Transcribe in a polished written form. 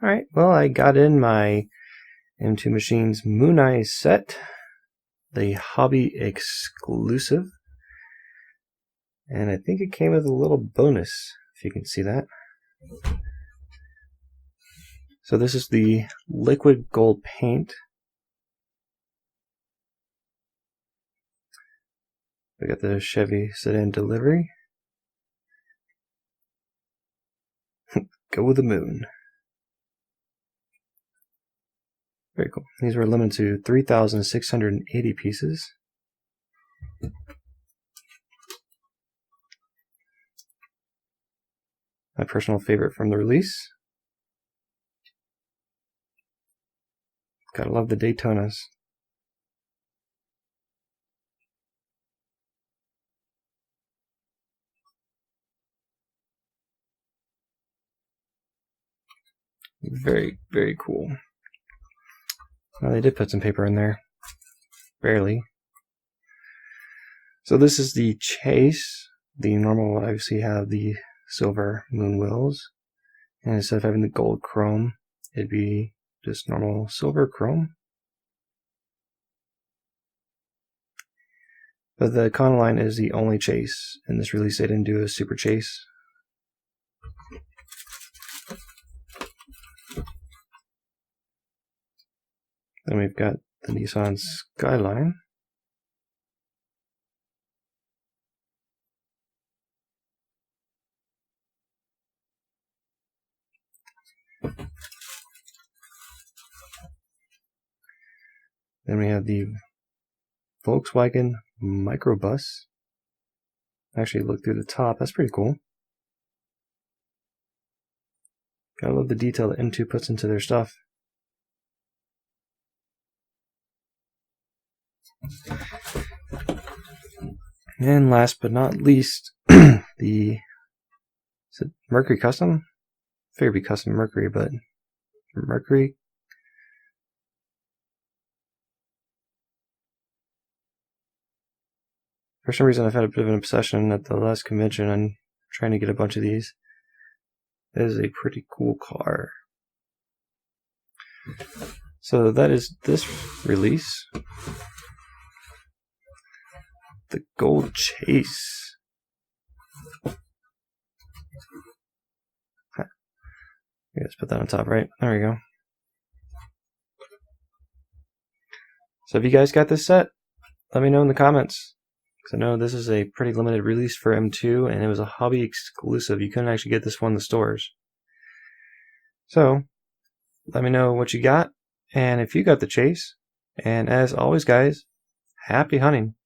Alright, well, I got in my M2 Machines Moon Eye set, the hobby exclusive, and I think it came with a little bonus, if you can see that. So this is the liquid gold paint. We got the Chevy sedan delivery. Go with the moon. Very cool. These were limited to 3,680 pieces. My personal favorite from the release. Gotta love the Daytonas. Very, very cool. Well, they did put some paper in there. Barely. So this is the Chase. The normal will obviously have the silver moon wheels. And instead of having the gold chrome, it'd be just normal silver chrome. But the Econoline is the only Chase. In this release, they didn't do a Super Chase. Then we've got the Nissan Skyline. Then we have the Volkswagen Microbus. Actually, look through the top. That's pretty cool. Gotta love the detail that M2 puts into their stuff. And last but not least, is it Mercury Custom? I figured it'd be Custom Mercury, but Mercury. For some reason, I've had a bit of an obsession at the last convention on trying to get a bunch of these. It is a pretty cool car. So that is this release. The Gold Chase. Let's put that on top, right? There we go. So if you guys got this set, let me know in the comments. Because I know this is a pretty limited release for M2, and it was a hobby exclusive. You couldn't actually get this one in the stores. So, let me know what you got, and if you got the Chase. And as always, guys, happy hunting.